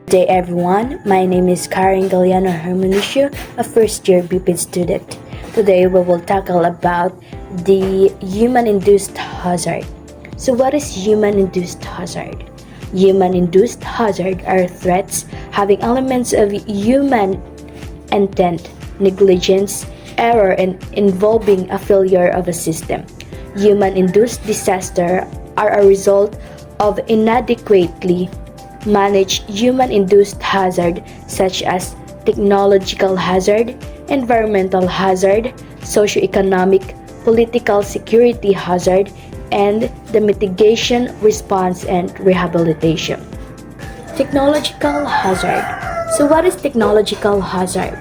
Good day everyone, my name is Karen Galiano Hermonicio, a first-year BPID student. Today we will tackle about the human-induced hazard. So what is human-induced hazard? Human-induced hazard are threats having elements of human intent, negligence, error, and involving a failure of a system. Human-induced disaster are a result of inadequately managed human-induced hazard such as technological hazard, environmental hazard, socioeconomic, political security hazard, and the mitigation, response, and rehabilitation. Technological hazard. So what is technological hazard?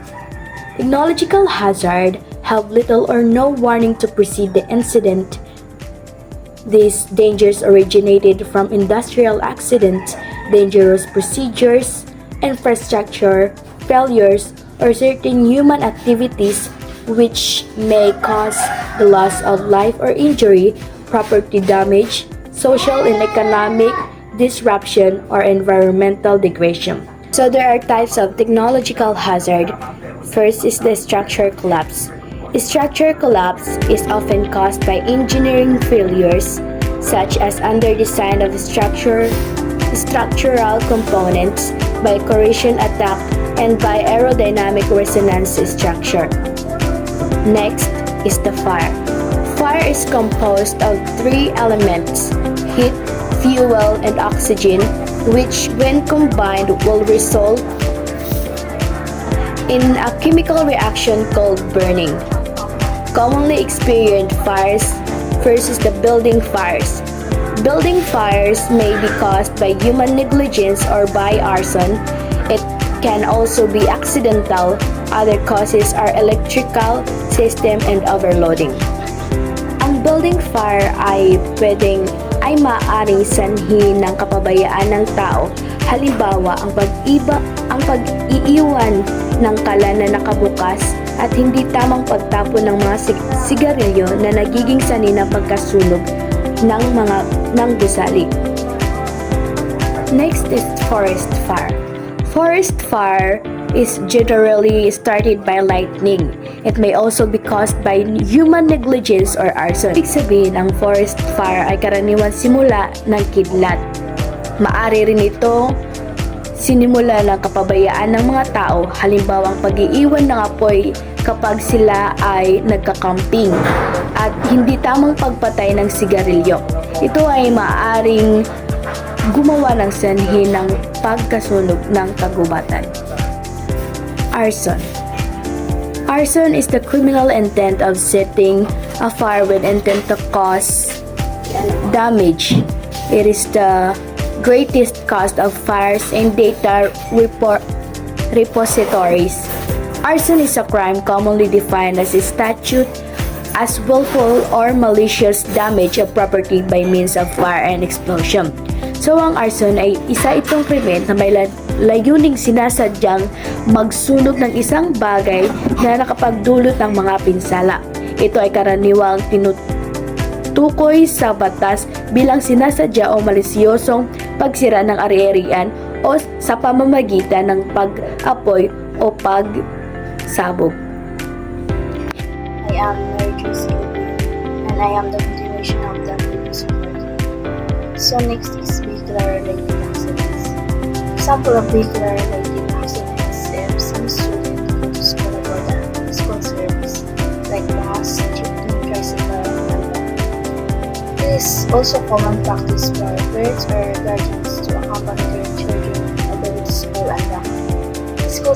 Technological hazard have little or no warning to precede the incident. These dangers originated from industrial accidents, dangerous procedures, infrastructure failures, or certain human activities which may cause the loss of life or injury, property damage, social and economic disruption, or environmental degradation. So there are types of technological hazard. First is the structure collapse. Structure collapse is often caused by engineering failures such as under-design of structural components, by corrosion attack, and by aerodynamic resonance structure. Next is the fire. Fire is composed of three elements: heat, fuel, and oxygen, which when combined will result in a chemical reaction called burning. Commonly experienced fires. First is the building fires. Building fires may be caused by human negligence or by arson. It can also be accidental. Other causes are electrical system and overloading. Ang building fire ay maaaring sanhi ng kapabayaan ng tao. Halimbawa, ang pag-iiwan ng kalan na nakabukas at hindi tamang pagtapon ng mga sigarilyo na nagiging sanhi ng pagkasunog ng gusali. Next is forest fire. Forest fire is generally started by lightning. It may also be caused by human negligence or arson. Ibig sabihin, ang forest fire ay karaniwan simula ng kidlat. Maari rin ito sinimula ng kapabayaan ng mga tao, halimbawa ang pag-iiwan ng apoy kapag sila ay nagkakamping at hindi tamang pagpatay ng sigarilyo. Ito ay maaaring gumawa ng sanhi ng pagkasunog ng kagubatan. Arson. Arson is the criminal intent of setting a fire with intent to cause damage. It is the greatest cause of fires in data repositories. Arson is a crime commonly defined as a statute as willful or malicious damage of property by means of fire and explosion. So ang arson ay isa itong krimen na may layuning sinasadyang magsunog ng isang bagay na nakapagdulot ng mga pinsala. Ito ay karaniwang tinutukoy sa batas bilang sinasadya o malisyosong pagsira ng ari-arian o sa pamamagitan ng pag-apoy o pagsabog. I am Mary Josie and I am the continuation of the previous report. So next is vehicular-related accidents. Example of vehicular-related accidents if some student go to school aboard a school service like bus, jeepney, tricycle, and van. It is also common practice for parents or guardians to accompany their children aboard to school and back. The school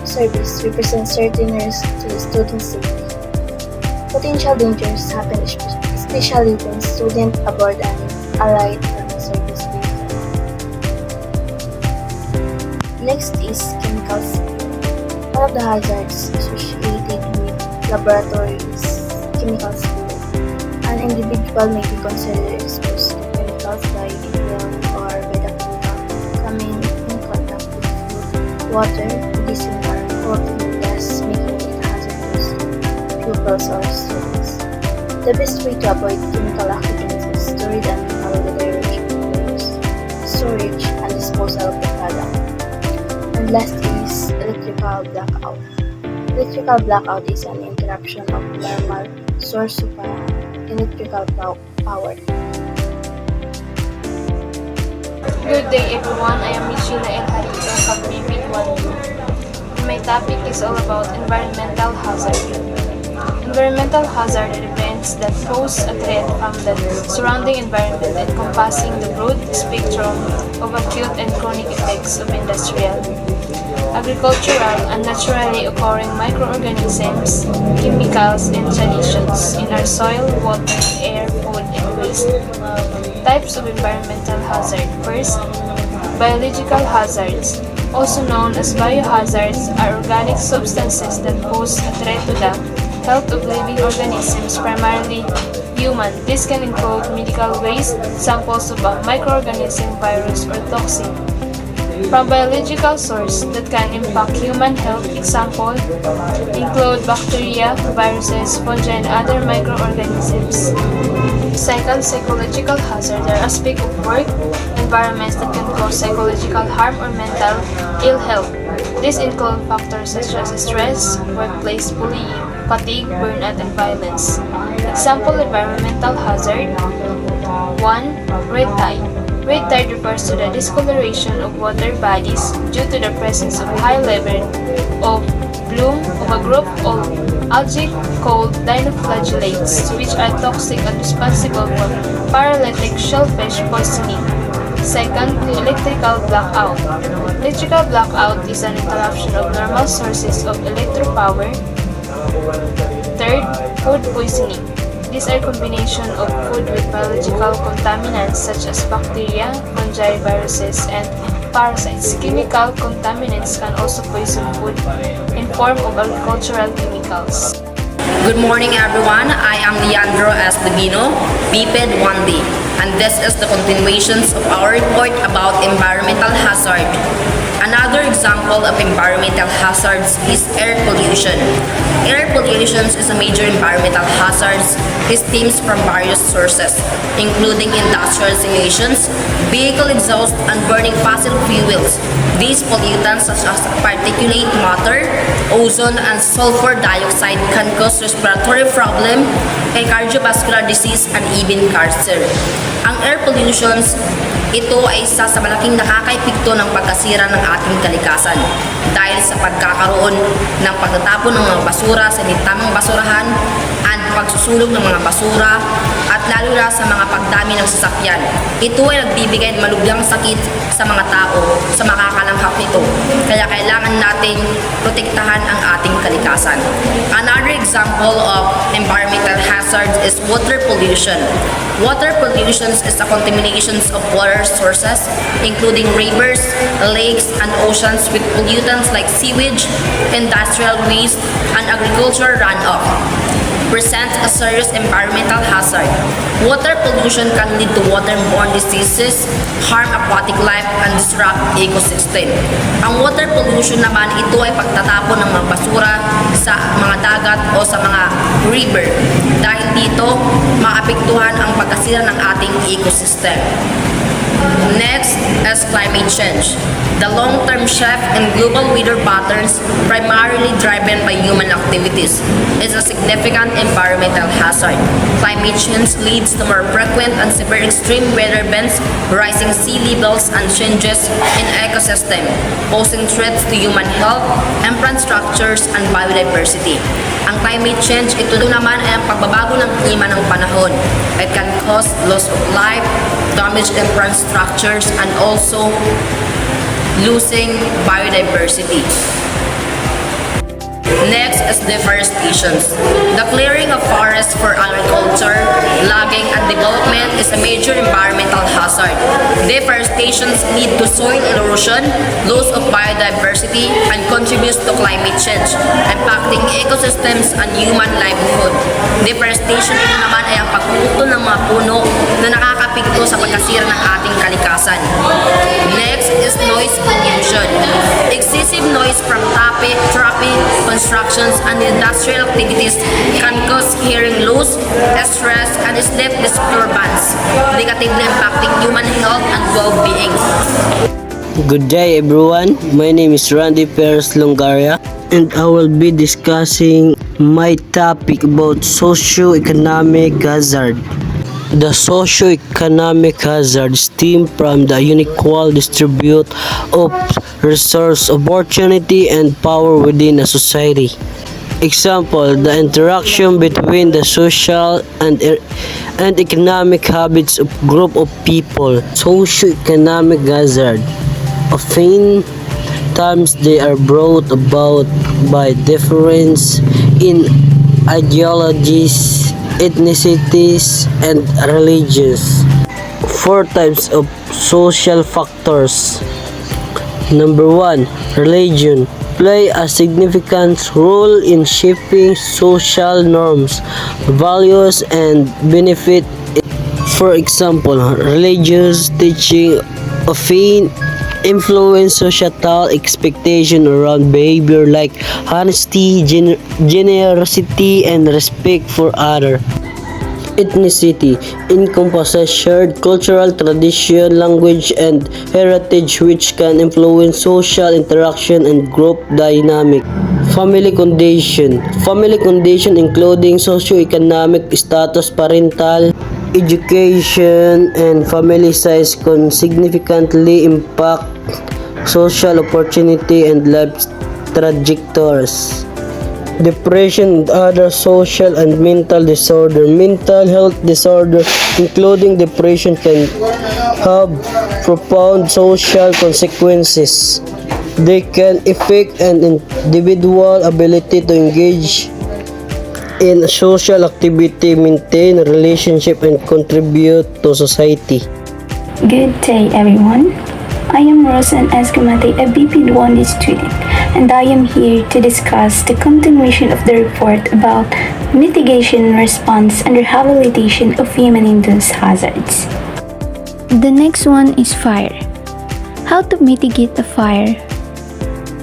service represents certain risks to the student's safety. Potential dangers happen especially when students aboard and alight from a service vehicle. Next is chemical spill. One of the hazards associated with laboratory is chemical spill. An individual may be considered exposed to chemicals by inhaling or by the chemical coming in contact with food, water, medicine, or clothing, thus making it hazardous to pupils or students. The best way to avoid chemical accidents is to read and follow the directions, storage, and disposal of the product. last is electrical blackout. Electrical blackout is an interruption of normal source of electrical power. Good day everyone, I am Miss Sheila Enrico from BPID 1U. My topic is all about environmental hazard. Environmental hazard are events that pose a threat from the surrounding environment encompassing the broad spectrum of acute and chronic effects of industrial, agricultural, and naturally occurring microorganisms, chemicals, and solutions in our soil, water, air, food, and waste. Types of environmental hazard. First, biological hazards, also known as biohazards, are organic substances that pose a threat to the health of living organisms, primarily human. This can include medical waste, samples of a microorganism, virus, or toxin from biological source that can impact human health. Example include bacteria, viruses, fungi, and other microorganisms. Second, psychological hazard are aspects of work environments that can cause psychological harm or mental ill health. These include factors such as stress, workplace bullying, fatigue, burnout, and violence. Example environmental hazard. 1. Red tide. Red tide refers to the discoloration of water bodies due to the presence of high level of bloom of a group of algae called dinoflagellates, which are toxic and responsible for paralytic shellfish poisoning. Second, electrical blackout. Electrical blackout is an interruption of normal sources of electric power. Third, food poisoning. These are combination of food with biological contaminants such as bacteria, fungi, viruses, and parasites. Chemical contaminants can also poison food in form of agricultural chemicals. Good morning everyone, I am Leandro S. Libino, BPID 1D, and this is the continuations of our report about environmental hazard. Another example of environmental hazards is air pollution. Air pollution is a major environmental hazard. It stems from various sources, including industrial emissions, vehicle exhaust, and burning fossil fuels. These pollutants such as particulate matter, ozone, and sulfur dioxide can cause respiratory problem, cardiovascular disease, and even cancer. Ang air pollutions, ito ay isa sa malaking nakakaepekto ng pagkasira ng ating kalikasan dahil sa pagkakaroon ng pagtatapon ng mga basura sa hindi tamang basurahan at pagsusulog ng mga basura at lalo na sa mga pagdami ng sasakyan. Ito ay nagbibigay ng malubhang sakit sa mga tao sa makakalanghap nito. Kaya kailangan nating protektahan ang ating kalikasan. Another example of environmental hazards is water pollution. Water pollution is the contamination of water sources, including rivers, lakes, and oceans with pollutants like sewage, industrial waste, and agricultural runoff. Present a serious environmental hazard. Water pollution can lead to waterborne diseases, harm aquatic life, and disrupt ecosystem. Ang water pollution naman, ito ay pagtatapon ng mga basura sa mga dagat o sa mga river. Dahil dito, maapektuhan ang pagkasira ng ating ecosystem. Next is climate change. The long-term shift in global weather patterns, primarily driven by human activities, is a significant environmental hazard. Climate change leads to more frequent and severe extreme weather events, rising sea levels, and changes in ecosystem, posing threats to human health, infrastructures, and biodiversity. Ang climate change, ito naman ay ang pagbabago ng klima ng panahon. It can cause loss of life, damage infrastructures, and also losing biodiversity. Next is deforestation. The clearing of forests for agriculture, logging, and development is a major environmental hazard. Deforestation leads to soil erosion, loss of biodiversity, and contributes to climate change, impacting ecosystems and human livelihood. Deforestation ito naman ay ang pagpuputol ng mga puno na nakakapekto sa pagkasira ng ating kalikasan. Next is noise pollution. Excessive noise from traffic, constructions, and industrial activities can cause hearing loss, stress, and sleep disturbance, negatively impacting human health and well-being. Good day everyone, my name is Randy Perez Longaria and I will be discussing my topic about socio-economic hazard. The socio-economic hazard stem from the unequal distribution of resource, opportunity, and power within a society. Example, the interaction between the social and economic habits of group of people. Socio-economic hazard. Often times they are brought about by difference in ideologies, ethnicities, and religions. Four types of social factors. Number one, religion play a significant role in shaping social norms, values, and benefit. For example, religious teaching often influence societal expectation around behavior like honesty, generosity, and respect for others. Ethnicity encompasses shared cultural tradition, language, and heritage which can influence social interaction and group dynamic. Family condition including socioeconomic status, parental education, and family size can significantly impact social opportunity and life trajectories. Depression and other social and mental disorder. Mental health disorder, including depression, can have profound social consequences. They can affect an individual's ability to engage in social activity, maintain relationship, and contribute to society. Good day, everyone. I am Rosan Escamate, a BP1D student, and I am here to discuss the continuation of the report about mitigation, response, and rehabilitation of human-induced hazards. The next one is fire. How to mitigate a fire?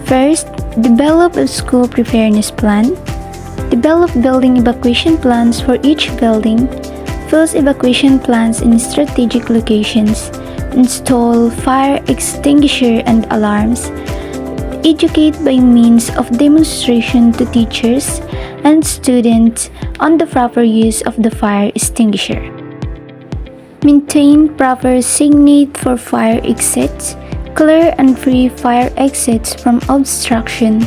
First, develop a school preparedness plan. Develop building evacuation plans for each building. Post evacuation plans in strategic locations. Install fire extinguisher and alarms. Educate by means of demonstration to teachers and students on the proper use of the fire extinguisher. Maintain proper signage for fire exits. Clear and free fire exits from obstruction.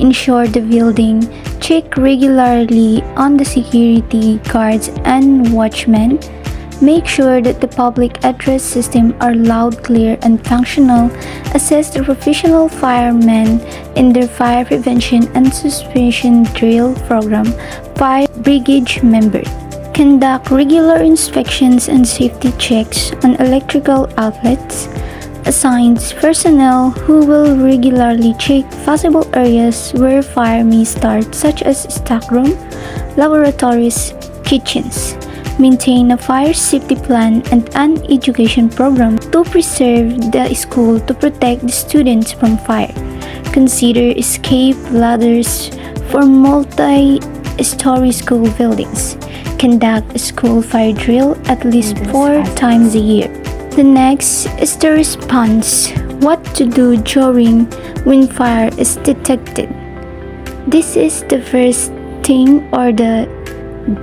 Ensure the building. Check regularly on the security guards and watchmen. Make sure that the public address system are loud, clear, and functional. Assess the professional firemen in their fire prevention and suppression drill program. Fire brigade members. Conduct regular inspections and safety checks on electrical outlets. Assigns personnel who will regularly check possible areas where fire may start, such as stockroom, laboratories, kitchens. Maintain a fire safety plan and an education program to preserve the school to protect the students from fire. Consider escape ladders for multi-story school buildings. Conduct a school fire drill at least 4 times a year. The next is the response. What to do during when fire is detected. This is the first thing or the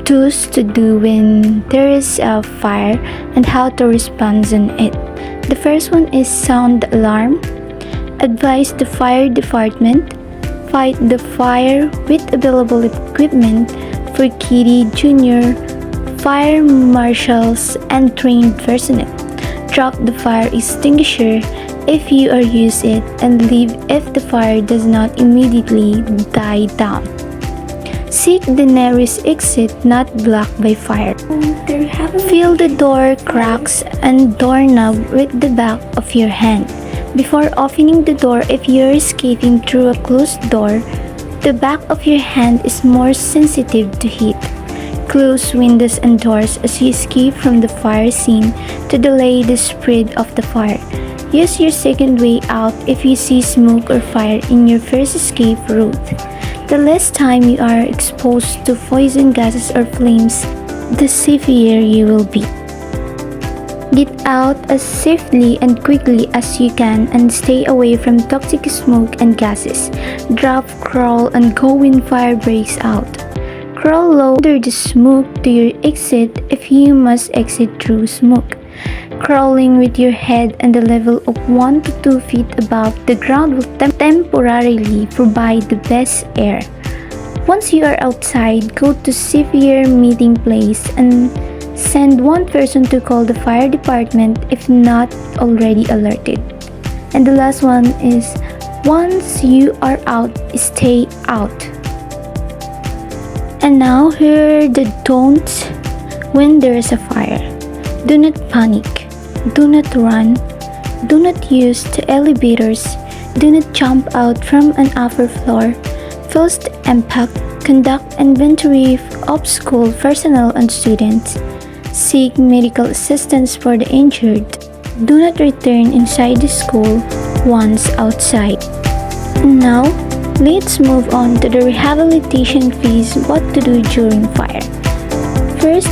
do's to do when there is a fire and how to respond on it. The first one is sound the alarm. Advise the fire department. Fight the fire with available equipment for Kitty Junior, fire marshals, and trained personnel. Drop the fire extinguisher if you are use it and leave if the fire does not immediately die down. Seek the nearest exit not blocked by fire. Feel the door cracks and doorknob with the back of your hand. Before opening the door, if you're escaping through a closed door, the back of your hand is more sensitive to heat. Close windows and doors as you escape from the fire scene to delay the spread of the fire. Use your second way out if you see smoke or fire in your first escape route. The less time you are exposed to poison gases or flames, the safer you will be. Get out as safely and quickly as you can and stay away from toxic smoke and gases. Drop, crawl, and go when fire breaks out. Crawl low under the smoke to your exit if you must exit through smoke. Crawling with your head at the level of 1 to 2 feet above the ground will temporarily provide the best air. Once you are outside, go to severe meeting place and send one person to call the fire department if not already alerted. And the last one is, once you are out, stay out. And now here are the don'ts when there is a fire. Do not panic. Do not run. Do not use the elevators. Do not jump out from an upper floor. First impact, conduct inventory of school personnel and students. Seek medical assistance for the injured. Do not return inside the school once outside. Now, let's move on to the rehabilitation phase, what to do during fire. First,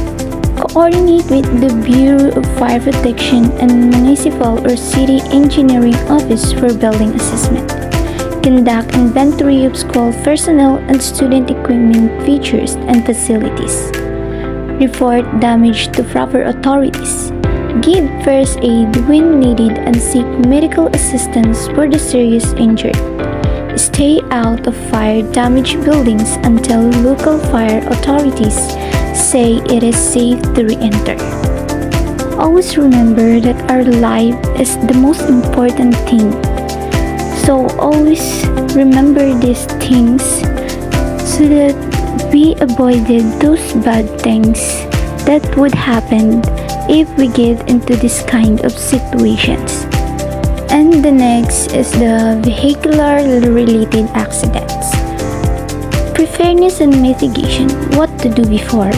coordinate with the Bureau of Fire Protection and Municipal or City Engineering Office for building assessment. Conduct inventory of school personnel and student equipment, features, and facilities. Report damage to proper authorities. Give first aid when needed and seek medical assistance for the serious injured. Stay out of fire-damaged buildings until local fire authorities say it is safe to re-enter. Always remember that our life is the most important thing. So always remember these things so that we avoided those bad things that would happen if we get into this kind of situations. And the next is the vehicular related accidents. Preparedness and mitigation. What to do before.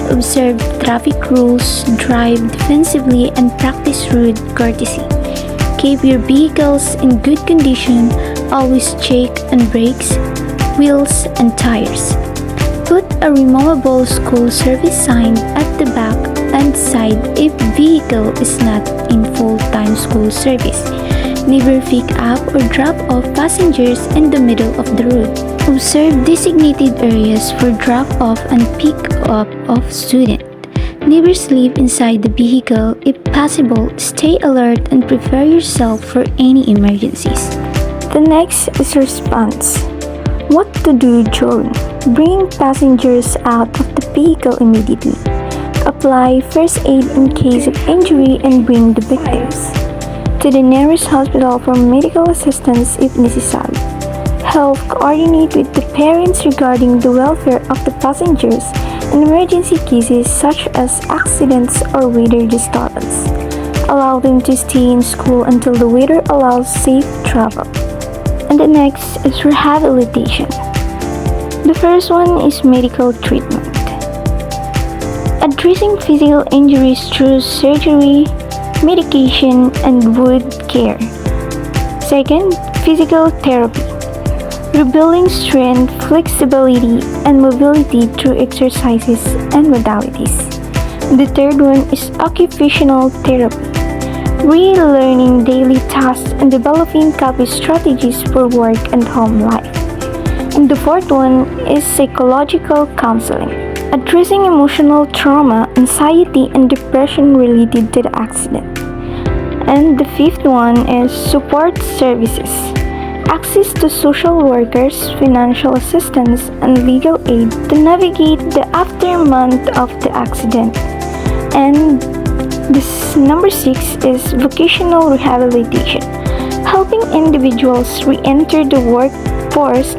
Observe traffic rules, drive defensively, and practice road courtesy. Keep your vehicles in good condition. Always check on brakes, wheels, and tires. Put a removable school service sign at the back and side if vehicle is not in full-time school service. Never pick up or drop off passengers in the middle of the road. Observe designated areas for drop-off and pick-up of students. Never sleep inside the vehicle. If possible, stay alert and prepare yourself for any emergencies. The next is response. What to do during. Bring passengers out of the vehicle immediately. Apply first aid in case of injury and bring the victims to the nearest hospital for medical assistance if necessary. Help coordinate with the parents regarding the welfare of the passengers in emergency cases such as accidents or weather disturbance. Allow them to stay in school until the weather allows safe travel. And the next is rehabilitation. The first one is medical treatment. Addressing physical injuries through surgery, medication, and wound care. Second, physical therapy. Rebuilding strength, flexibility, and mobility through exercises and modalities. The third one is occupational therapy. Relearning daily tasks and developing coping strategies for work and home life. And the fourth one is psychological counseling. Addressing emotional trauma, anxiety, and depression related to the accident. And the fifth one is support services. Access to social workers, financial assistance, and legal aid to navigate the aftermath of the accident. And this number 6 is vocational rehabilitation, helping individuals re-enter the workforce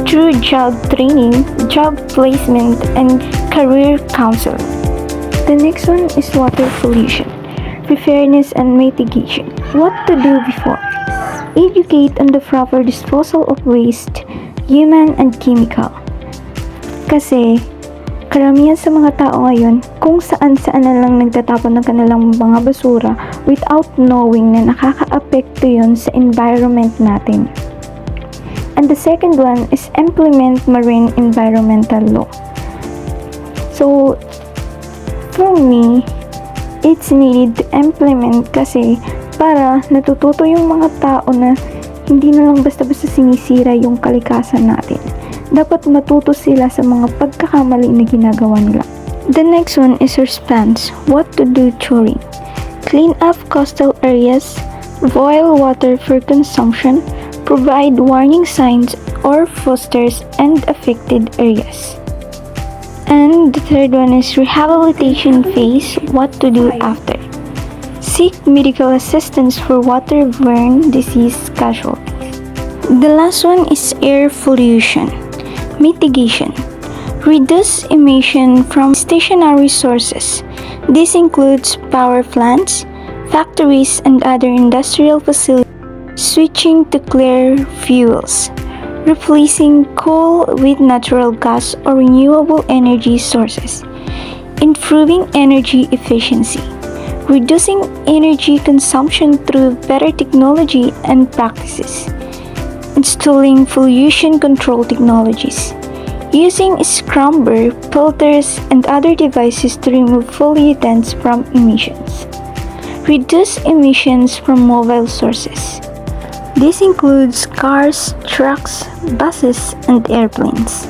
through job training, job placement, and career counseling. The next one is water pollution, preparedness and mitigation. What to do before. Educate on the proper disposal of waste, human and chemical. Kasi, karamihan sa mga tao ngayon, kung saan-saan na lang nagtatapon ng kanilang mga basura without knowing na nakaka-apekto yun sa environment natin. And the second one is implement marine environmental law. So, for me, it's needed to implement kasi para natututo yung mga tao na hindi na lang basta-basta sinisira yung kalikasan natin. Dapat matuto sila sa mga pagkakamali na ginagawa nila. The next one is response. What to do during? Clean up coastal areas, boil water for consumption, provide warning signs or fosters and affected areas. And the third one is rehabilitation phase. What to do after? Seek medical assistance for waterborne disease casualties. The last one is air pollution. Mitigation. Reduce emission from stationary sources. This includes power plants, factories, and other industrial facilities. Switching to clear fuels. Replacing coal with natural gas or renewable energy sources. Improving energy efficiency. Reducing energy consumption through better technology and practices. Installing pollution control technologies. Using scrubber, filters, and other devices to remove pollutants from emissions. Reduce emissions from mobile sources. This includes cars, trucks, buses, and airplanes.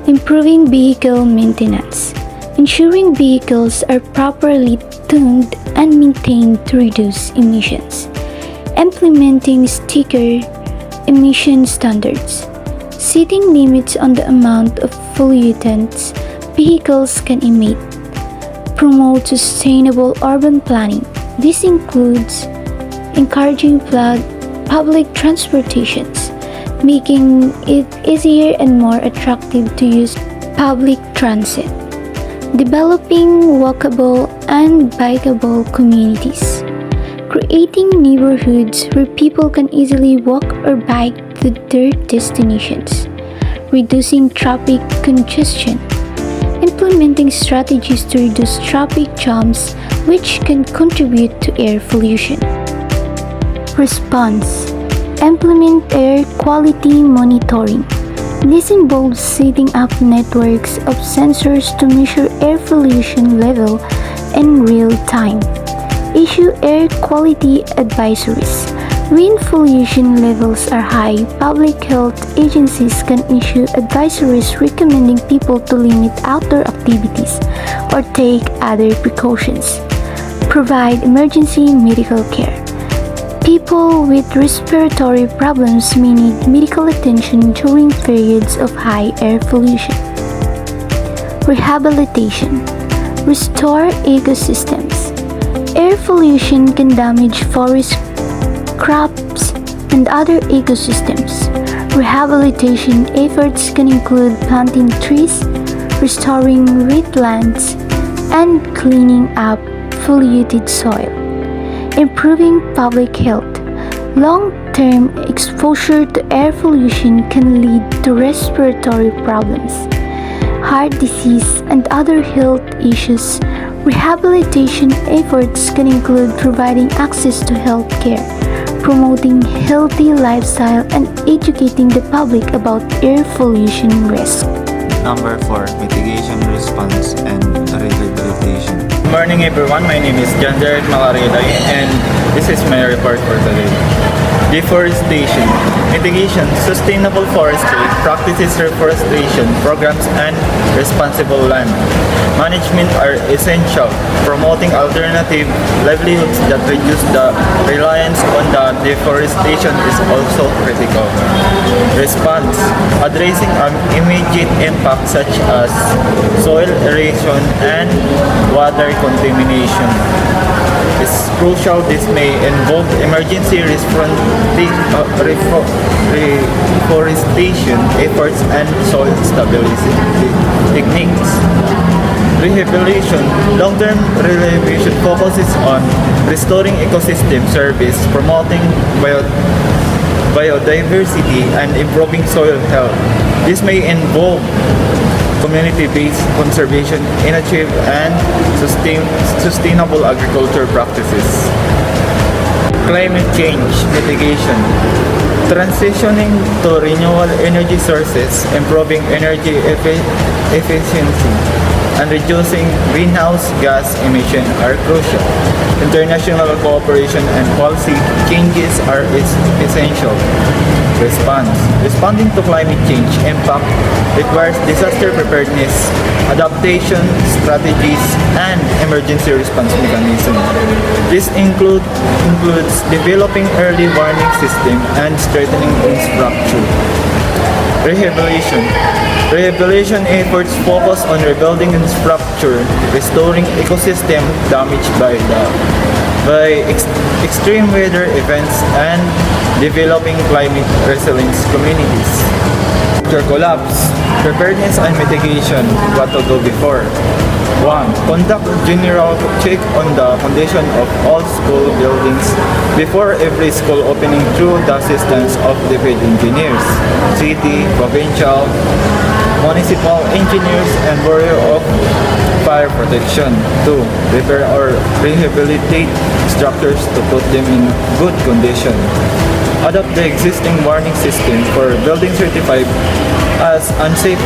Improving vehicle maintenance. Ensuring vehicles are properly tuned and maintained to reduce emissions. Implementing sticker emission standards. Setting limits on the amount of pollutants vehicles can emit. Promote sustainable urban planning. This includes encouraging public transportations, making it easier and more attractive to use public transit. Developing walkable and bikeable communities. Creating neighborhoods where people can easily walk or bike to their destinations. Reducing traffic congestion. Implementing strategies to reduce traffic jams which can contribute to air pollution. Response. Implement air quality monitoring. This involves setting up networks of sensors to measure air pollution level in real time. Issue air quality advisories. When pollution levels are high, public health agencies can issue advisories recommending people to limit outdoor activities or take other precautions. Provide emergency medical care. People with respiratory problems may need medical attention during periods of high air pollution. Rehabilitation. Restore ecosystems. Air pollution can damage forests, crops, and other ecosystems. Rehabilitation efforts can include planting trees, restoring wetlands, and cleaning up polluted soil. Improving public health. Long-term exposure to air pollution can lead to respiratory problems, heart disease, and other health issues. Rehabilitation efforts can include providing access to health care, promoting healthy lifestyle, and educating the public about air pollution risk. Number 4, mitigation, response, and rehabilitation. Good morning everyone, my name is John Derek Malariday and this is my report for today. Deforestation, mitigation, sustainable forestry, practices reforestation, programs, and responsible land management are essential. Promoting alternative livelihoods that reduce the reliance on the deforestation is also critical. Response, addressing immediate impacts such as soil erosion and water contamination is crucial. This may involve emergency reforestation efforts and soil stabilization techniques. Rehabilitation, long-term rehabilitation focuses on restoring ecosystem service, promoting biodiversity, and improving soil health. This may involve community-based conservation initiative and sustainable agriculture practices. Climate change mitigation, transitioning to renewable energy sources, improving energy efficiency, and reducing greenhouse gas emission are crucial. International cooperation and policy changes are essential. Response. Responding to climate change impact requires disaster preparedness, adaptation strategies, and emergency response mechanisms. This includes developing early warning system and strengthening infrastructure. Rehabilitation. Rehabilitation efforts focus on rebuilding infrastructure, restoring ecosystem damaged by extreme weather events, and developing climate resilience communities. After collapse, preparedness and mitigation, what to do before. 1. Conduct a general check on the condition of all school buildings before every school opening through the assistance of DepEd engineers, city, provincial, municipal engineers, and Bureau of Fire Protection. 2. Repair or rehabilitate structures to put them in good condition. Adopt the existing warning system for buildings certified as unsafe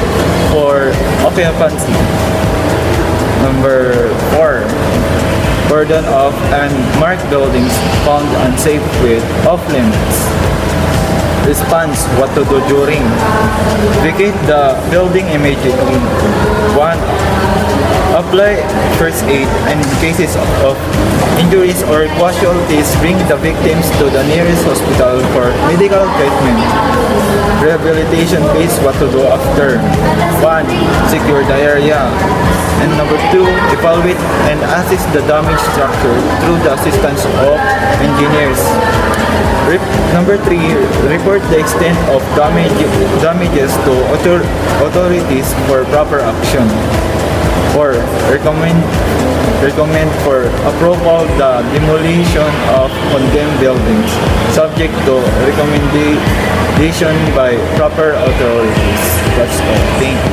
for occupancy. Number 4. Burden of and mark buildings found unsafe with off-limits. Response, what to do during. Vacate the building immediately. 1. Apply first aid, and in cases of injuries or casualties, bring the victims to the nearest hospital for medical treatment. Rehabilitation phase, what to do after. 1. Secure the area. And number 2, evaluate and assess the damaged structure through the assistance of engineers. Number 3, report the extent of damages to authorities for proper action. 4. Recommend for approval the demolition of condemned buildings, subject to recommendation by proper authorities. That's all. Thank you.